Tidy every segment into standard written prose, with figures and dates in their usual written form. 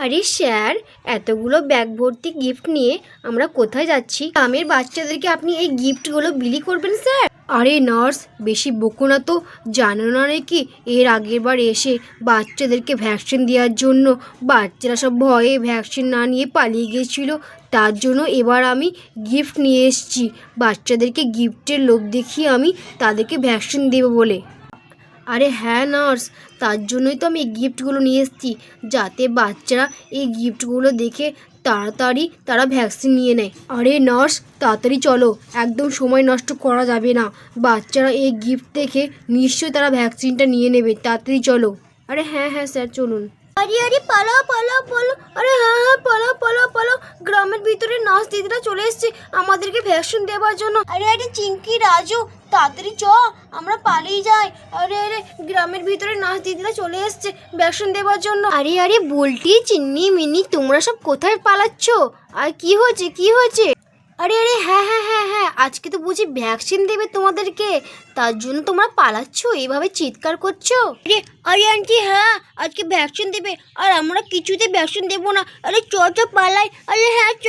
আরে স্যার, এতগুলো ব্যাগ ভর্তি গিফট নিয়ে আমরা কোথায় যাচ্ছি? গ্রামের বাচ্চাদেরকে আপনি এই গিফটগুলো বিলি করবেন স্যার? আরে নার্স, বেশি বকো না তো। জানো না নাকি এর আগের বার এসে বাচ্চাদেরকে ভ্যাকসিন দেওয়ার জন্য বাচ্চারা সব ভয়ে ভ্যাকসিন না নিয়ে পালিয়ে গিয়েছিল। তার জন্য এবার আমি গিফট নিয়ে এসেছি। বাচ্চাদেরকে গিফটের লোভ দেখিয়ে আমি তাদেরকে ভ্যাকসিন দেবো বলে। আরে হ্যাঁ নার্স, তার জন্যই তো আমি এই গিফটগুলো নিয়ে এসেছি, যাতে বাচ্চারা এই গিফটগুলো দেখে তাড়াতাড়ি তারা ভ্যাকসিন নিয়ে নেয়। আরে নার্স, তাড়াতাড়ি চলো, একদম সময় নষ্ট করা যাবে না। বাচ্চারা এই গিফট দেখে নিশ্চয়ই তারা ভ্যাকসিনটা নিয়ে নেবে, তাড়াতাড়ি চলো। আরে হ্যাঁ হ্যাঁ স্যার, চলুন। আরে আরে পালাও পালাও পালাও, আরে হ্যাঁ হ্যাঁ পালাও পালাও পালাও। গ্রামের ভিতরে নার্স দিদিরা চলে এসেছে আমাদেরকে ভ্যাকসিন দেওয়ার জন্য। আরে আরে চিঙ্কি, রাজু, তাড়াতাড়ি চ, আমরা পালিয়ে যাই। আরে আরে গ্রামের ভিতরে নার্স দিদিরা চলে এসেছে ভ্যাকসিন দেওয়ার জন্য। আরে আরে বল্টি, চিন্নি, মিনি, তোমরা সব কোথায় পালাচ্ছ? আর কি হয়েছে কি হয়েছে? আরে আরে হ্যাঁ হ্যাঁ হ্যাঁ হ্যাঁ, আজকে তো বুঝি ভ্যাকসিন দেবে তোমাদেরকে, তার জন্য তোমরা পালাচ্ছ, এইভাবে চিৎকার করছো? আরে আরে আন্টি, হ্যাঁ আজকে ভ্যাকসিন দেবে আর আমরা কিছুতে ভ্যাকসিন দেবো না। আরে চ চ পালাই। আরে হ্যাঁ চ।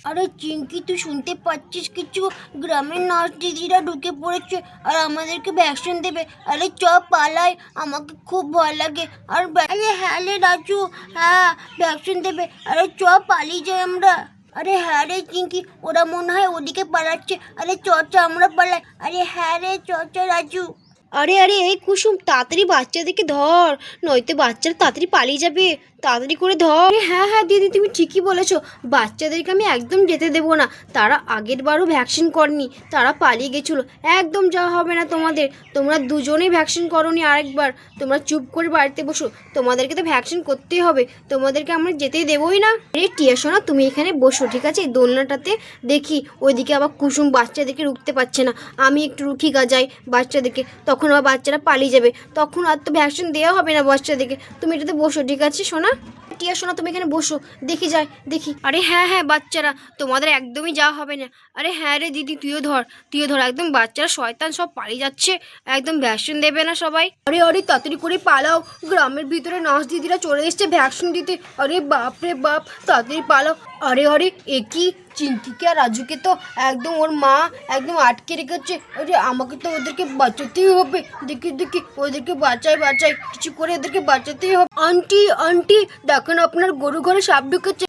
আরে চিঙ্কি, তুই শুনতে পাচ্ছিস কিছু? গ্রামের নার্স দিদিরা ঢুকে পড়েছে আর আমাদেরকে ভ্যাকসিন দেবে। আরে চ পালাই, আমাকে খুব ভয় লাগে। আর আরে হ্যাঁ রে রাজু, হ্যাঁ ভ্যাকসিন দেবে। আরে চ পালিয়ে যাই আমরা। আরে হ্যাঁ রে চিঙ্কি, ওরা মনে হয় ওদিকে পালাচ্ছে। আরে চ চ আমরা পালাই। আরে হ্যাঁ রে, চ চ রাজু। আরে আরে এই কুসুম, তাড়াতাড়ি বাচ্চাদেরকে ধর, নয়তো বাচ্চারা তাড়াতাড়ি পালিয়ে যাবে। তাড়াতাড়ি করে ধর। হ্যাঁ হ্যাঁ দিদি, তুমি ঠিকই বলেছো, বাচ্চাদেরকে আমি একদম যেতে দেবো না। তারা আগের বারও ভ্যাকসিন করেনি, তারা পালিয়ে গেছিলো। একদম যাওয়া হবে না তোমাদের। তোমরা দুজনেই ভ্যাকসিন করোনি আরেকবার। তোমরা চুপ করে বাড়িতে বসো, তোমাদেরকে তো ভ্যাকসিন করতেই হবে, তোমাদেরকে আমরা যেতেই দেবোই না। আরে টিয়া সোনা, তুমি এখানে বসো ঠিক আছে, দোলনাটাতে। দেখি ওইদিকে আবার কুসুম বাচ্চাদেরকে রুখতে পারছে না, আমি একটু রুখি যাই বাচ্চাদেরকে, তখন আবার বাচ্চারা পালিয়ে যাবে, তখন আর তো ভ্যাকসিন দেওয়া হবে না বাচ্চাদেরকে। তুমি এটাতে বসো ঠিক আছে সোনা। টিয়া সোনা, তুমি এখানে বসো, দেখি যাই দেখি। আরে হ্যাঁ হ্যাঁ বাচ্চারা, তোমাদের একদমই যাওয়া হবে না। আরে হ্যাঁ রে দিদি, তুইও ধর তুইও ধর, একদম বাচ্চারা শয়তান সব পালিয়ে যাচ্ছে, একদম ভ্যাকসিন দেবে না সবাই। আরে আরে তাড়াতাড়ি করে পালাও, গ্রামের ভিতরে নার্স দিদিরা চলে এসছে ভ্যাকসিন দিতে। আরে বাপ রে বাপ, তাড়াতাড়ি পালাও। আরে আরে এ কি, চিন্তিকে আর রাজুকে তো একদম ওর মা একদম আটকে রেখেছে। আরে আমাকে তো ওদেরকে বাঁচাতেই হবে, দেখি দেখি ওদেরকে বাঁচাই বাঁচাই, কিছু করে ওদেরকে বাঁচাতেই হবে। আন্টি আন্টি, দেখেন আপনার গরু ঘরে সাপ ঢুকেছে।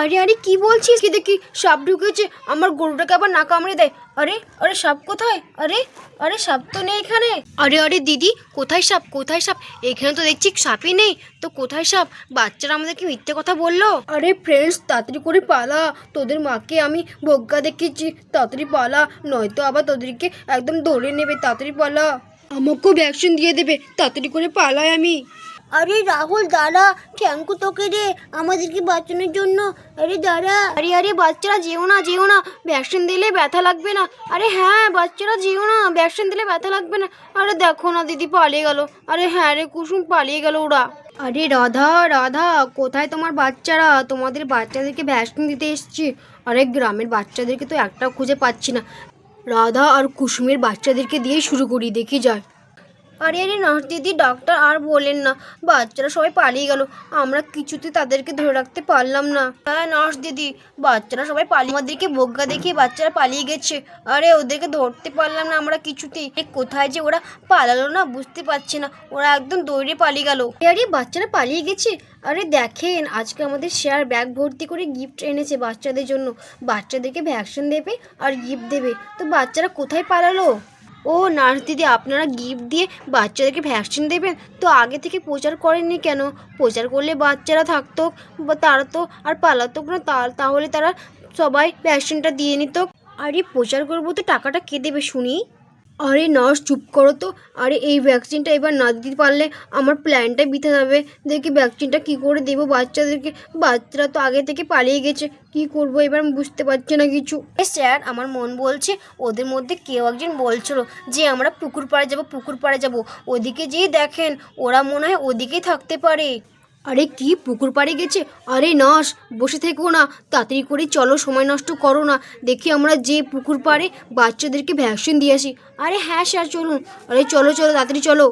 আরে আরে কি বলছিস? কি দেখি সাপ ঢুকেছে, আমার গরুটাকে আবার না কামড়ে দেয়। আরে আরে সাপ কোথায়? আরে আরে সাপ তো নেই এখানে। আরে আরে দিদি, কোথায় সাপ কোথায় সাপ? এখানে তো দেখছি সাপই নেই, তো কোথায় সাপ? বাচ্চারা আমাদেরকে মিথ্যে কথা বললো। আরে ফ্রেন্ডস, তাড়াতাড়ি করে পালা, তোদের মাকে আমি বজ্ঞা দেখেছি, তাড়াতাড়ি পালা, নয়তো আবার তোদেরকে একদম ধরে নেবে। তাড়াতাড়ি পালা, আমাকেও ভ্যাকসিন দিয়ে দেবে, তাড়াতাড়ি করে পালাই আমি। আরে রাহুল দাঁড়া, থ্যাংকু তোকে রে আমাদেরকে বাঁচানোর জন্য। আরে দাঁড়া। আরে আরে বাচ্চারা যেও না যেও না, ভ্যাকসিন দিলে ব্যথা লাগবে না। আরে হ্যাঁ বাচ্চারা যেও না, ভ্যাকসিন দিলে ব্যথা লাগবে না। আরে দেখো না দিদি পালিয়ে গেল। আরে হ্যাঁ রে কুসুম, পালিয়ে গেল ওরা। আরে রাধা রাধা, কোথায় তোমার বাচ্চারা? তোমাদের বাচ্চাদেরকে ভ্যাকসিন দিতে এসেছি। আরে গ্রামের বাচ্চাদেরকে তো একটাও খুঁজে পাচ্ছি না। রাধা আর কুসুমের বাচ্চাদেরকে দিয়েই শুরু করি, দেখি যায়। আরে আরে নার্স দিদি, ডাক্তার আর বলেন না, বাচ্চারা সবাই পালিয়ে গেল, আমরা কিছুতে তাদেরকে ধরে রাখতে পারলাম না। হ্যাঁ নার্স দিদি, বাচ্চারা সবাই পালিয়ে, আমাদেরকে বজ্ঞা দেখিয়ে বাচ্চারা পালিয়ে গেছে। আরে ওদেরকে ধরতে পারলাম না আমরা কিছুতেই। কোথায় যে ওরা পালালো না বুঝতে পারছি না, ওরা একদম দৌড়ে পালিয়ে গেল। আরে বাচ্চারা পালিয়ে গেছে। আরে দেখেন, আজকে আমাদের শেয়ার ব্যাগ ভর্তি করে গিফট এনেছে বাচ্চাদের জন্য, বাচ্চাদেরকে ভ্যাকসিন দেবে আর গিফট দেবে, তো বাচ্চারা কোথায় পালালো? ও নার্স দিদি, আপনারা গিফট দিয়ে বাচ্চাদেরকে ভ্যাকসিন দেবেন, তো আগে থেকে প্রচার করেননি কেন? প্রচার করলে বাচ্চারা থাকতো, বা তারা তো আর পালাতো না, তাহলে তারা সবাই ভ্যাকসিনটা দিয়ে নিত। আরে প্রচার করবো তো টাকাটা কে দেবে শুনি? আরে নার্স চুপ করো তো। আরে এই ভ্যাকসিনটা এবার না দিতে পারলে আমার প্ল্যানটা বৃথা যাবে। দেখি ভ্যাকসিনটা কি করে দেবো বাচ্চাদেরকে, বাচ্চারা তো আগে থেকে পালিয়ে গেছে, কি করব এবার আমি বুঝতে পারছি না কিছু। স্যার, আমার মন বলছে ওদের মধ্যে কেউ একজন বলছিল যে আমরা পুকুর পাড়ে যাব পুকুর পাড়ে যাব, ওদিকে যেয়ে দেখেন ওরা মনে হয় ওদিকেই থাকতে পারে। আরে কি পুকুর পাড়ে গেছে? আরে নার্স বসে থেকো না, তাড়াতাড়ি করে চলো, সময় নষ্ট করো না, দেখি আমরা যে পুকুর পাড়ে বাচ্চাদেরকে ভ্যাকসিন দিয়ে আসি। আরে হ্যাঁ স্যার চলুন। আরে চলো চলো তাড়াতাড়ি চলো।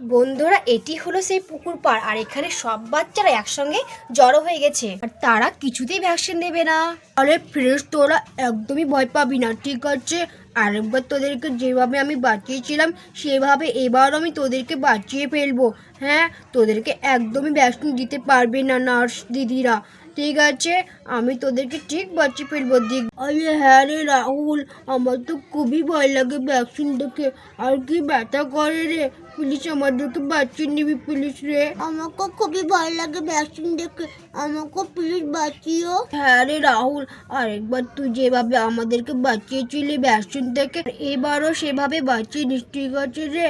বন্ধুরা, এটি হলো সেই পুকুর পাড়, আর এখানে সব বাচ্চারা একসঙ্গে জড়ো হয়ে গেছে, আর তারা কিছুতেই ভ্যাকসিন দেবে না। আরে ফ্রেন্ডস, তোরা একদমই ভয় পাবি না, ঠিক আছে? আরেকবার তোদেরকে যেভাবে আমি বাঁচিয়েছিলাম সেভাবে এবারও আমি তোদেরকে বাঁচিয়ে ফেলবো। হ্যাঁ, তোদেরকে একদমই ভ্যাকসিন দিতে পারবে না নার্স দিদিরা, ঠিক আছে? আমি তোদেরকে ঠিক বাঁচিয়ে ফেলবো, দেখ। আরে হ্যাঁ রে রাহুল, আমার তো খুবই ভয় লাগে ভ্যাকসিন দেখে, আর কি ব্যথা করে রে। প্লিজ আমাদেরকে বাঁচিয়ে নিবি প্লিজ রে। আমাকে খুবই ভয় লাগে ভ্যাকসিন দেখে, আমাকে প্লিজ বাঁচিও। হ্যাঁ রে রাহুল, আরেকবার তুই যেভাবে আমাদেরকে বাঁচিয়েছিলি ভ্যাকসিন থেকে, এবারও সেভাবে বাঁচিয়ে নিস, ঠিক আছে রে?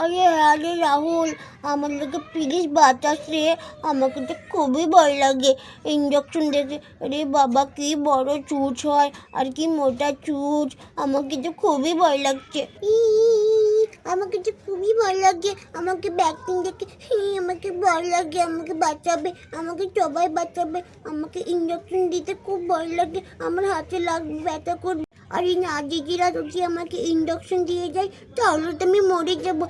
আরে হ্যাঁ রে রাহুল, আমাদেরকে প্লিজ বাঁচাস রে, আমাকে তো খুবই ভয় লাগে ইঞ্জেকশন দেখে। আরে বাবা, কি বড় চুচ হয় আর কি মোটা চুচ, আমাকে তো খুবই ভয় লাগছে। আমাকে তো খুবই ভয় লাগে, আমাকে ভ্যাকসিন দেখে আমাকে ভয় লাগে, আমাকে বাঁচাবে, আমাকে সবাই বাঁচাবে, আমাকে ইঞ্জেকশন দিতে খুব ভয় লাগে, আমার হাতে লাগবে, ব্যথা করবে। আর এই নার্জিরা যদি আমাকে ইঞ্জেকশন দিয়ে যায় তাহলে তো আমি মরে যাবো।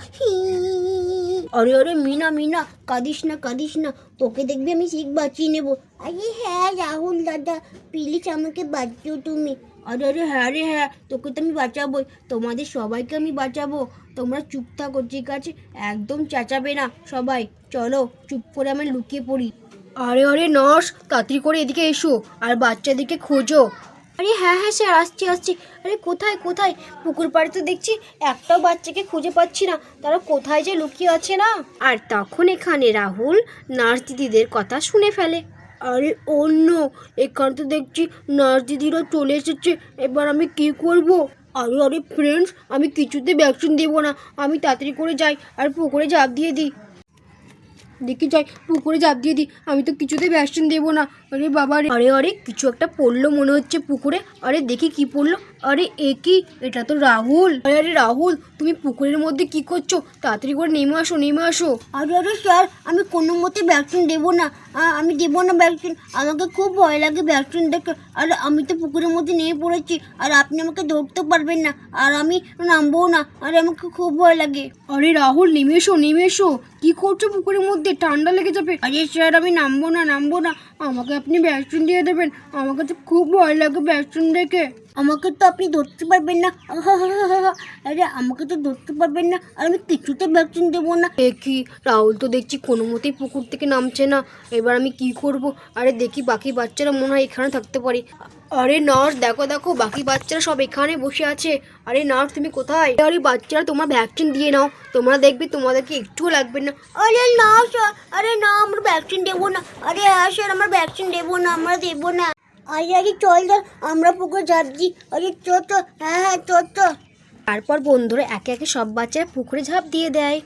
আরে আরে মিনা মিনা, কাঁদিস না কাঁদিস না, তোকে দেখবি আমি ঠিক বাঁচিয়ে নেবো। আরে হ্যাঁ রাহুল দাদা, প্লিজ আমাকে বাঁচিও তুমি। আরে আরে হ্যাঁ রে হ্যাঁ, তোকে তো আমি বাঁচাবোই, তোমাদের সবাইকে আমি বাঁচাবো। তোমরা চুপ থাকো, ঠিক আছে? একদম চেঁচাবে না সবাই। চলো চুপ করে আমি লুকিয়ে পড়ি। আরে আরে নার্স, তাড়াতাড়ি করে এদিকে এসো আর বাচ্চাদেরকে খোঁজো। আরে হ্যাঁ হ্যাঁ স্যার, আসছি আসছি। আরে কোথায় কোথায়? পুকুর পাড়ে তো দেখছি একটাও বাচ্চাকে খুঁজে পাচ্ছি না, তারা কোথায় যে লুকিয়ে আছে না। আর তখন এখানে রাহুল নার্স দিদিদের কথা শুনে ফেলে। আরে অন্য, এখানে তো দেখছি নার্স দিদিরা চলে এসেছে, এবার আমি কি করব? আরে আরে ফ্রেন্ডস, আমি কিছুতে ভ্যাকসিন দেবো না, আমি তাড়াতাড়ি করে যাই আর পুকুরে ঝাঁপ দিয়ে দিই। দেখি যাই, পুকুরে ঝাঁপ দিয়ে দিই, আমি তো কিছুতেই ভ্যাকসিন দেবো না। আরে বাবা রে, আরে আরে কিছু একটা পড়লো মনে হচ্ছে পুকুরে। আরে দেখি কি পড়লো। আরে এ কি, এটা তো রাহুল। আরে আরে রাহুল, তুমি পুকুরের মধ্যে কি করছো? তাড়াতাড়ি করে নেমে আসো নেমে আসো। আরে আরে স্যার, আমি কোনো মতে ভ্যাকসিন দেবো না, আমি দেবো না ভ্যাকসিন, আমাকে খুব ভয় লাগে ভ্যাকসিন দেখে। আর আমি তো পুকুরের মধ্যে নেমে পড়েছি, আর আপনি আমাকে ধরতে পারবেন না, আর আমি নামবো না, আর আমাকে খুব ভয় লাগে। আরে রাহুল, নেমে এসো নেমে এসো, কি করছো পুকুরের মধ্যে? ঠান্ডা লেগে যাবে। আরে স্যার, আমি নামবো না নামবো না, আমাকে আপনি ভ্যাকসিন দিয়ে দেবেন, আমাকে তো খুব ভয় লাগে ভ্যাকসিন দেখে। আমাকে তো আপনি ধরতে পারবেন না, আরে আমাকে তো ধরতে পারবেন না, আর আমি কিছুতে ভ্যাকসিন দেবো না। দেখি রাহুল তো দেখছি কোনো মতেই পুকুর থেকে নামছে না, এবার আমি কি করব? আরে দেখি বাকি বাচ্চারা মনে হয় এখানে থাকতে পারে। আরে নার্স, দেখো দেখো, বাকি বাচ্চারা সব এখানে বসে আছে। আরে নার্স, তুমি কোথায়? আরে বাচ্চারা, তোমার ভ্যাকসিন দিয়ে নাও, তোমরা দেখবে তোমাদেরকে একটুও লাগবে না। আরে না স্যার, আরে না, আমরা ভ্যাকসিন দেবো না। আরে হ্যাঁ স্যার, আমরা ভ্যাকসিন দেবো না, আমরা দেবো না। আরে আরে চল চল, আমরা পুকুরে যাচ্ছি। আরে চল চল, হ্যাঁ হ্যাঁ চল চল। তারপর বন্ধুরা একে একে সব বাচ্চারা পুকুরে ঝাঁপ দিয়ে দেয়।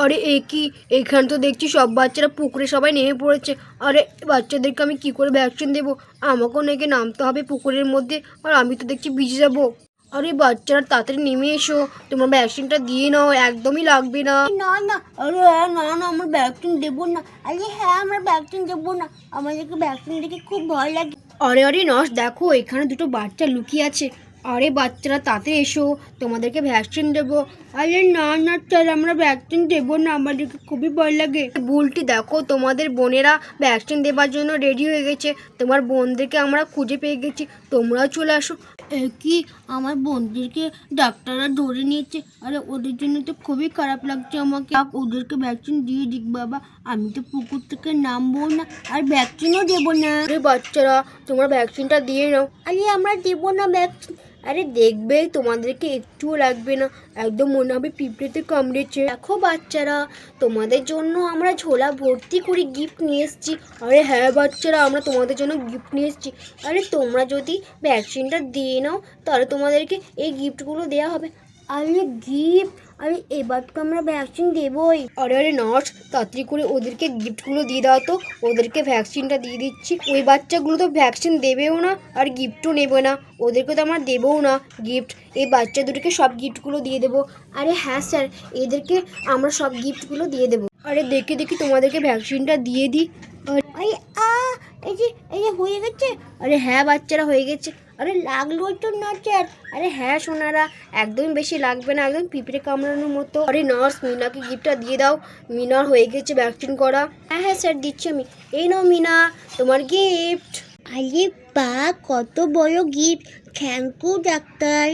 আরে এ কি, এখানে তো দেখছি সব বাচ্চারা পুকুরে সবাই নেমে পড়েছে। আরে বাচ্চাদেরকে আমি কি করে ভ্যাকসিন দেবো? আমাকেও নাকি নামতে হবে পুকুরের মধ্যে, আর আমি তো দেখছি ভিজে যাবো। আরে বাচ্চারা তাড়াতাড়ি নেমে এসো, তোমার ভ্যাকসিনটা দিয়ে নাও, একদমই লাগবে না। না না, আরে হ্যাঁ না না, আমরা ভ্যাকসিন দেবো না। আরে হ্যাঁ, আমরা ভ্যাকসিন দেবো না, আমাদেরকে ভ্যাকসিন দেখে খুব ভয় লাগে। আরে আরে নার্স, দেখো এখানে দুটো বাচ্চা লুকিয়ে আছে। আরে বাচ্চারা তাতে এসো, তোমাদেরকে ভ্যাকসিন দেবো। আরে না না স্যার, আমরা ভ্যাকসিন দেবো না, আমাদেরকে খুবই ভয় লাগে। বুলটি, দেখো তোমাদের বোনেরা ভ্যাকসিন দেবার জন্য রেডি হয়ে গেছে, তোমার বোনদেরকে আমরা খুঁজে পেয়ে গেছি, তোমরাও চলে আসো। কি, আমার বন্ধুদেরকে ডাক্তাররা ধরে নিয়েছে, আরে ওদের জন্য তো খুবই খারাপ লাগছে আমাকে। ওদেরকে ভ্যাকসিন দিয়ে দিক বাবা, আমি তো পুকুর থেকে নামবো না, আর ভ্যাকসিনও দেবো না। আরে বাচ্চারা, তোমার ভ্যাকসিনটা দিয়ে নাও। আরে আমরা দেবো না ভ্যাকসিন। আরে দেখবে তোমাদেরকে একটুও লাগবে না, একদম মনে হবে পিঁপড়েতে কামড়েছে। দেখো বাচ্চারা, তোমাদের জন্য আমরা ঝোলা ভর্তি করে গিফট নিয়ে এসেছি। আরে হ্যাঁ বাচ্চারা, আমরা তোমাদের জন্য গিফট নিয়ে এসেছি। আরে তোমরা যদি ভ্যাকসিনটা দিয়ে নাও তাহলে তোমাদেরকে এই গিফটগুলো দেওয়া হবে। আরে গিফট, আরে এবার তো আমরা ভ্যাকসিন দেবোই। আরে আরে নার্স, তাড়াতাড়ি করে ওদেরকে গিফটগুলো দিয়ে দাও তো, ওদেরকে ভ্যাকসিনটা দিয়ে দিচ্ছি। ওই বাচ্চাগুলো তো ভ্যাকসিন দেবেও না আর গিফটও নেবে না, ওদেরকে তো আমরা দেবও না গিফট। এই বাচ্চা দুটোকে সব গিফটগুলো দিয়ে দেবো। আরে হ্যাঁ স্যার, এদেরকে আমরা সব গিফটগুলো দিয়ে দেবো। আরে দেখি দেখি তোমাদেরকে ভ্যাকসিনটা দিয়ে দিই। আরে এই যে হয়ে গেছে। আরে হ্যাঁ বাচ্চারা, হয়ে গেছে। আরে লাগলোই তো না স্যার। আরে হ্যাঁ সোনারা, একদম বেশি লাগবে না, একদম পিঁপড়ে কামড়ানোর মতো। আরে নার্স, মিনাকে গিফটটা দিয়ে দাও, মিনার হয়ে গেছে ভ্যাকসিন করা। হ্যাঁ হ্যাঁ স্যার, দিচ্ছি আমি। এই নাও মিনা, তোমার গিফট। আরে বা, কত বড় গিফট! Thank you doctor.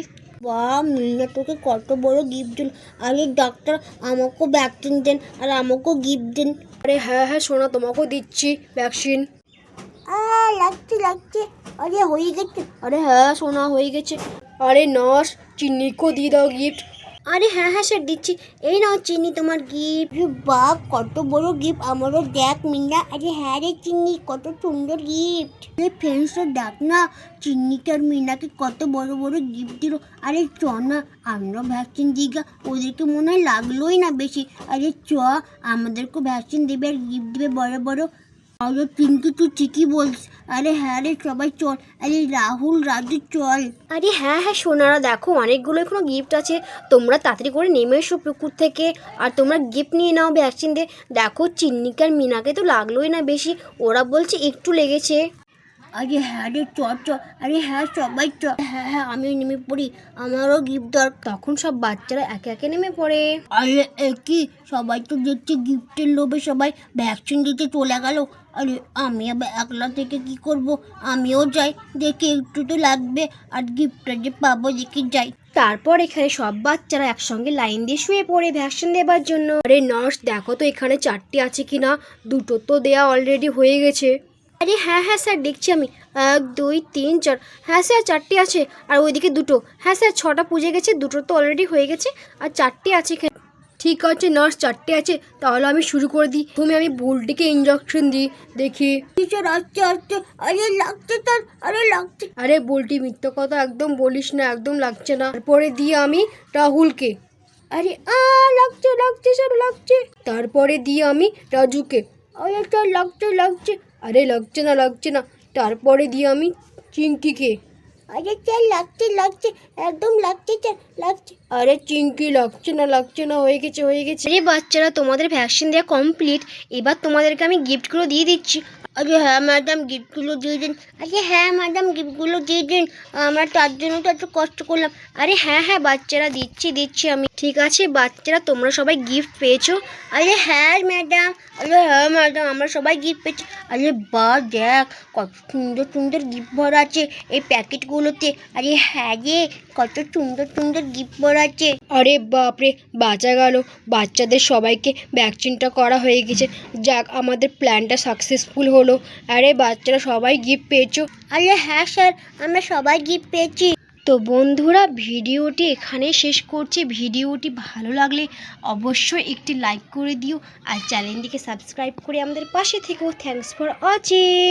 বাহ, মিনা তোকে কত বড় গিফট দিল। আরে ডাক্তার, আমাকেও ভ্যাকসিন দেন আর আমাকেও গিফট দেন। আরে হ্যাঁ হ্যাঁ সোনা, তোমাকেও দিচ্ছি ভ্যাকসিন। লাগছে লাগছে। আরে হয়ে গেছে। আরে হ্যাঁ সোনা, হয়ে গেছে। আরে নার্স, চিন্নিকেও দিয়ে দাও গিফট। আরে হ্যাঁ হ্যাঁ স্যার, দিচ্ছি। এই নাও চিনি, তোমার গিফট। আরে বাহ, কত বড় গিফট! আমারও দেখ মিনা। আরে হ্যাঁ রে চিন্নি, কত সুন্দর গিফট। আরে ফ্রেন্ডসরা দেখ না, চিন্নিকে আর মিনাকে কত বড় বড় গিফট দিল। আরে চ না, আমরা ভ্যাকসিন দিগা, ওদেরকে মনে হয় লাগলোই না বেশি। আরে চ, আমাদেরকে ভ্যাকসিন দেবে আর গিফট দেবে বড় বড়। আরে পিঙ্কি, তুই ঠিকই বলছিস। আরে হ্যাঁ রে, সবাই চল। আরে রাহুল, রাজু, চল। আরে হ্যাঁ হ্যাঁ সোনারা, দেখো অনেকগুলো এখনো গিফট আছে, তোমরা তাড়াতাড়ি করে নেমে এসো পুকুর থেকে, আর তোমরা গিফট নিয়ে নাও ভ্যাকসিন দিয়ে। দেখো চিন্নিকে আর মিনাকে তো লাগলোই না বেশি, ওরা বলছে একটু লেগেছে। আরে হ্যাঁ রে, চ চ। আরে হ্যাঁ, সবাই চ। হ্যাঁ হ্যাঁ, আমিও নেমে পড়ি, আমারও গিফট দরকার। তখন সব বাচ্চারা একে একে নেমে পড়ে। আরে কি, সবাই তো দেখছি গিফটের লোভে সবাই ভ্যাকসিন দিতে চলে গেল। আরে আমি আবার একলা থেকে কি করব? আমিও যাই, দেখি একটু তো লাগবে, আর গিফটটা যে পাবো দেখি যাই। তারপর এখানে সব বাচ্চারা একসঙ্গে লাইন দিয়ে শুয়ে পড়ে ভ্যাকসিন দেবার জন্য। আরে নার্স, দেখো তো এখানে 4টি আছে কিনা, দুটো তো দেয়া অলরেডি হয়ে গেছে। আরে হ্যাঁ হ্যাঁ স্যার, দেখছি আমি। 1 2 3 4, হ্যাঁ স্যার 4টি আছে, আর ওইদিকে দুটো। হ্যাঁ স্যার, 6টা পুজে গেছে, দুটো তো অলরেডি হয়ে গেছে, আর 4টি আছে এখানে। ঠিক আছে নার্স, 4টে আছে, তাহলে আমি শুরু করে দিই। তুমি আমি বুলটিকে ইঞ্জেকশন দিই, দেখি। টিচার আসছে আসছে। আরে লাগছে তার, আরে লাগছে। আরে বুলটি, মিথ্যে কথা একদম বলিস না, একদম লাগছে না। তারপরে দিই আমি রাহুলকে। আরে লাগছে লাগছে স্যার, লাগছে। তারপরে দিই আমি রাজুকে। আরে স্যার, লাগছে লাগছে। আরে লাগছে না, লাগছে না। তারপরে দিই আমি চিঙ্কিকে। আরে স্যার, লাগছে লাগছে, একদম লাগছে স্যার, লাগছে। আরে চিঙ্কি, লাগছে না, লাগছে না, হয়ে গেছে হয়ে গেছে। আরে বাচ্চারা, তোমাদের ভ্যাকসিন দেওয়া কমপ্লিট, এবার তোমাদেরকে আমি গিফটগুলো দিয়ে দিচ্ছি। আরে হ্যাঁ ম্যাডাম, গিফটগুলো দিয়ে দিন। আরে হ্যাঁ ম্যাডাম, গিফটগুলো দিয়ে দিন, আমরা তার জন্য তো এত কষ্ট করলাম। আরে হ্যাঁ হ্যাঁ বাচ্চারা, দিচ্ছি দিচ্ছি আমি। ঠিক আছে বাচ্চারা, তোমরা সবাই গিফট পেয়েছো? আরে হ্যাঁ ম্যাডাম। আরে হ্যাঁ ম্যাডাম, আমরা সবাই গিফট পেয়েছি। আরে বাহ, দেখ কত সুন্দর সুন্দর গিফট ভরা আছে এই প্যাকেটগুলোতে। আরে হ্যাঁ রে, কত সুন্দর সুন্দর গিফট ভরা আছে। আরে বাপরে, বাঁচা গেল, বাচ্চাদের সবাইকে ভ্যাকসিনটা করা হয়ে গেছে। যাক, আমাদের প্ল্যানটা সাকসেসফুল হলো। আরে বাচ্চারা সবাই গিফট পেয়েছো? আরে হ্যাঁ স্যার, আমরা সবাই গিফট পেয়েছি। তো বন্ধুরা, ভিডিওটি এখানেই শেষ করছি। ভিডিওটি ভালো লাগলে অবশ্যই একটি লাইক করে দিও, আর চ্যানেলটিকে সাবস্ক্রাইব করে আমাদের পাশে থেকো। Thanks for watching.